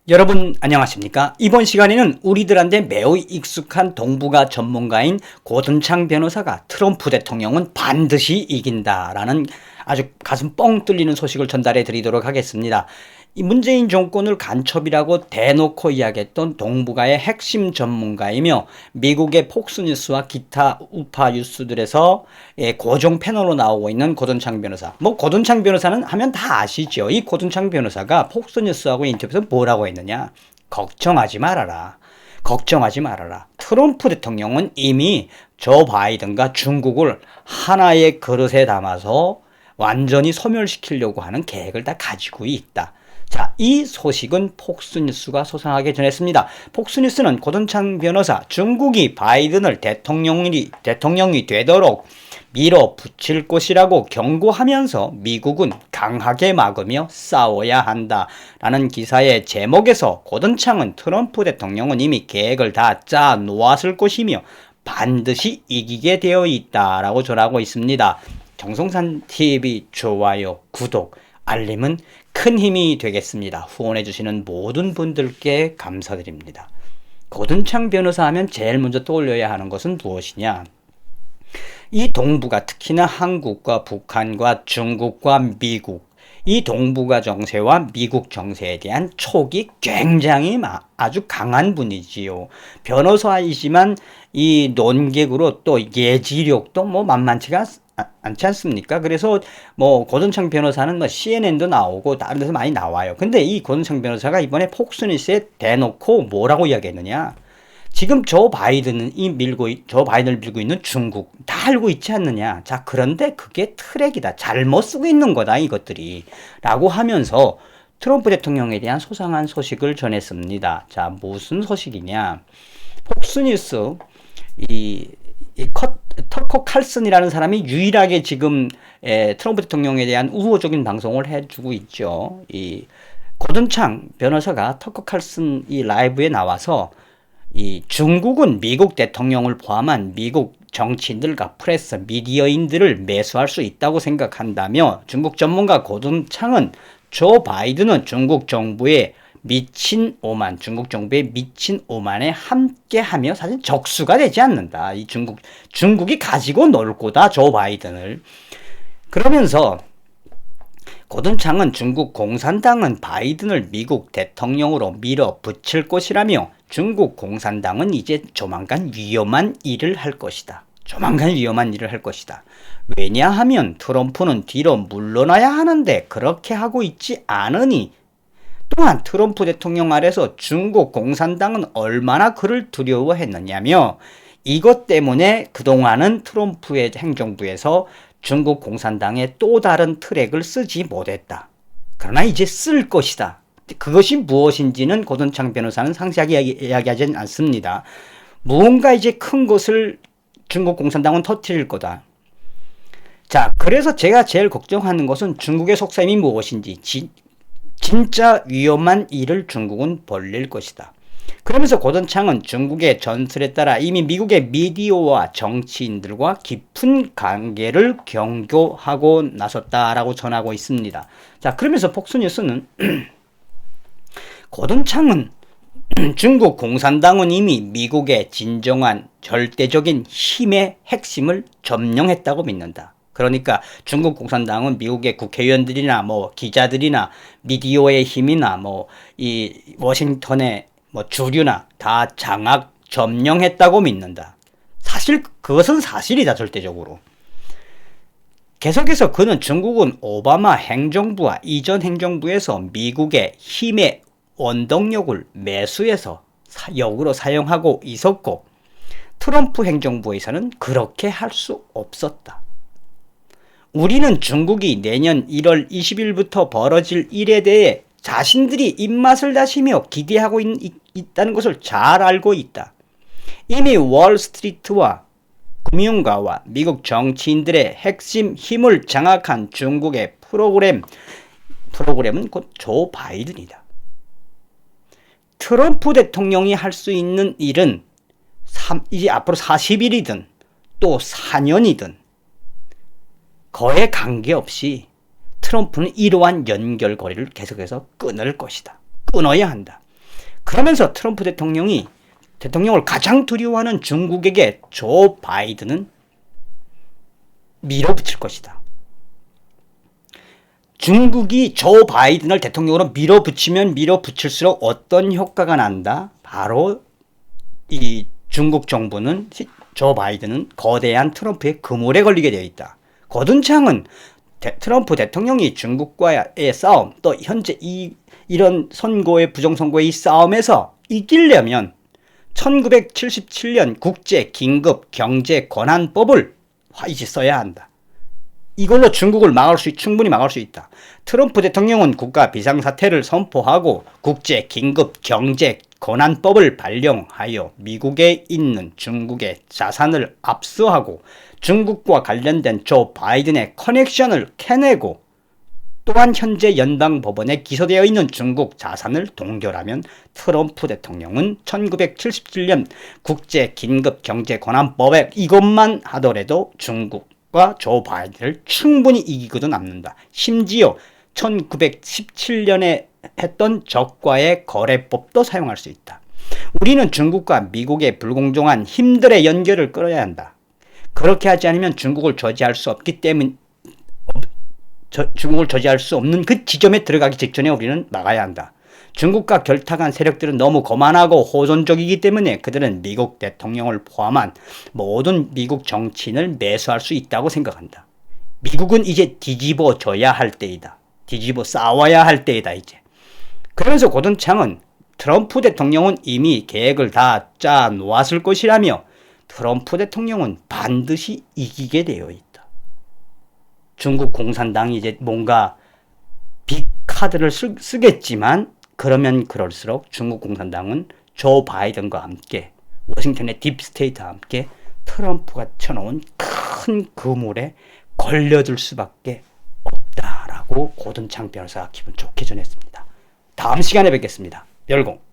여러분 안녕하십니까? 이번 시간에는 우리들한테 매우 익숙한 동북아 전문가인 고든창 변호사가 트럼프 대통령은 반드시 이긴다라는 아주 가슴 뻥 뚫리는 소식을 전달해 드리도록 하겠습니다. 이 문재인 정권을 간첩이라고 대놓고 이야기했던 동북아의 핵심 전문가이며 미국의 폭스뉴스와 기타 우파 뉴스들에서 고정 패널로 나오고 있는 고든창 변호사. 고든창 변호사는 하면 다 아시죠. 이 고든창 변호사가 폭스뉴스하고 인터뷰에서 뭐라고 했느냐. 걱정하지 말아라. 걱정하지 말아라. 트럼프 대통령은 이미 조 바이든과 중국을 하나의 그릇에 담아서 완전히 소멸시키려고 하는 계획을 다 가지고 있다. 자, 이 소식은 폭스뉴스가 소상하게 전했습니다. 폭스뉴스는 고든창 변호사, 중국이 바이든을 대통령이 되도록 밀어붙일 것이라고 경고하면서 미국은 강하게 막으며 싸워야 한다라는 기사의 제목에서 고든창은 트럼프 대통령은 이미 계획을 다 짜 놓았을 것이며 반드시 이기게 되어 있다라고 전하고 있습니다. 정성산TV 좋아요, 구독, 알림은 큰 힘이 되겠습니다. 후원해주시는 모든 분들께 감사드립니다. 고든창 변호사 하면 제일 먼저 떠올려야 하는 것은 무엇이냐? 이 동북아, 특히나 한국과 북한과 중국과 미국, 이 동북아 정세와 미국 정세에 대한 촉이 굉장히 아주 강한 분이지요. 변호사이지만 이 논객으로 또 예지력도 만만치가 않지 않습니까? 그래서 고든창 변호사는 CNN도 나오고 다른 데서 많이 나와요. 근데 이 고든창 변호사가 이번에 폭스뉴스에 대놓고 뭐라고 이야기했느냐? 지금 조 바이든을 밀고 있는 중국 다 알고 있지 않느냐? 자, 그런데 그게 트랙이다. 잘못 쓰고 있는 거다, 이것들이. 라고 하면서 트럼프 대통령에 대한 소상한 소식을 전했습니다. 자, 무슨 소식이냐? 폭스뉴스 터커 칼슨이라는 사람이 유일하게 지금 트럼프 대통령에 대한 우호적인 방송을 해주고 있죠. 이 고든창 변호사가 터커 칼슨 이 라이브에 나와서 이 중국은 미국 대통령을 포함한 미국 정치인들과 프레스, 미디어인들을 매수할 수 있다고 생각한다며 중국 전문가 고든창은 조 바이든은 중국 정부의 미친 오만에 함께하며 사실 적수가 되지 않는다. 이 중국이 가지고 놀 거다, 조 바이든을. 그러면서 고든창은 중국 공산당은 바이든을 미국 대통령으로 밀어붙일 것이라며 중국 공산당은 이제 조만간 위험한 일을 할 것이다. 왜냐하면 트럼프는 뒤로 물러나야 하는데 그렇게 하고 있지 않으니, 또한 트럼프 대통령 아래서 중국 공산당은 얼마나 그를 두려워했느냐며 이것 때문에 그동안은 트럼프의 행정부에서 중국 공산당의 또 다른 트랙을 쓰지 못했다. 그러나 이제 쓸 것이다. 그것이 무엇인지는 고든창 변호사는 상세하게 이야기하지 않습니다. 무언가 이제 큰 것을 중국 공산당은 터뜨릴 거다. 자, 그래서 제가 제일 걱정하는 것은 중국의 속셈이 무엇인지, 진짜 위험한 일을 중국은 벌릴 것이다. 그러면서 고든창은 중국의 전술에 따라 이미 미국의 미디어와 정치인들과 깊은 관계를 경고하고 나섰다라고 전하고 있습니다. 자, 그러면서 폭스뉴스는 고든창은 중국 공산당은 이미 미국의 진정한 절대적인 힘의 핵심을 점령했다고 믿는다. 그러니까 중국 공산당은 미국의 국회의원들이나 기자들이나 미디어의 힘이나 이 워싱턴의 주류나 다 점령했다고 믿는다. 사실 그것은 사실이다, 절대적으로. 계속해서 그는 중국은 오바마 행정부와 이전 행정부에서 미국의 힘의 원동력을 매수해서 역으로 사용하고 있었고 트럼프 행정부에서는 그렇게 할 수 없었다. 우리는 중국이 내년 1월 20일부터 벌어질 일에 대해 자신들이 입맛을 다시며 기대하고 있다는 것을 잘 알고 있다. 이미 월스트리트와 금융가와 미국 정치인들의 핵심 힘을 장악한 중국의 프로그램은 곧 조 바이든이다. 트럼프 대통령이 할 수 있는 일은 이제 앞으로 40일이든 또 4년이든 거에 관계없이 트럼프는 이러한 연결고리를 계속해서 끊을 것이다. 끊어야 한다. 그러면서 트럼프 대통령을 가장 두려워하는 중국에게 조 바이든은 밀어붙일 것이다. 중국이 조 바이든을 대통령으로 밀어붙이면 밀어붙일수록 어떤 효과가 난다? 바로 이 중국 정부는 조 바이든은 거대한 트럼프의 그물에 걸리게 되어 있다. 고든창은 트럼프 대통령이 중국과의 싸움, 또 현재 이런 부정선거의 이 싸움에서 이기려면 1977년 국제 긴급 경제 권한법을 이제 써야 한다. 이걸로 중국을 충분히 막을 수 있다. 트럼프 대통령은 국가 비상사태를 선포하고 국제 긴급 경제 권한법을 발령하여 미국에 있는 중국의 자산을 압수하고 중국과 관련된 조 바이든의 커넥션을 캐내고 또한 현재 연방법원에 기소되어 있는 중국 자산을 동결하면 트럼프 대통령은 1977년 국제 긴급 경제 권한법에 이것만 하더라도 중국과 조 바이든을 충분히 이기고도 남는다. 심지어 1917년에 했던 적과의 거래법도 사용할 수 있다. 우리는 중국과 미국의 불공정한 힘들의 연결을 끊어야 한다. 그렇게 하지 않으면 중국을 저지할 수 없는 그 지점에 들어가기 직전에 우리는 막아야 한다. 중국과 결탁한 세력들은 너무 거만하고 호전적이기 때문에 그들은 미국 대통령을 포함한 모든 미국 정치인을 매수할 수 있다고 생각한다. 미국은 이제 뒤집어져야 할 때이다. 뒤집어 싸워야 할 때이다 이제. 그러면서 고든창은 트럼프 대통령은 이미 계획을 다 짜 놓았을 것이라며 트럼프 대통령은 반드시 이기게 되어 있다. 중국 공산당이 이제 뭔가 빅 카드를 쓰겠지만 그러면 그럴수록 중국 공산당은 조 바이든과 함께 워싱턴의 딥스테이트와 함께 트럼프가 쳐놓은 큰 그물에 걸려들 수밖에 없다라고 고든창 변호사가 기분 좋게 전했습니다. 다음 시간에 뵙겠습니다. 열공.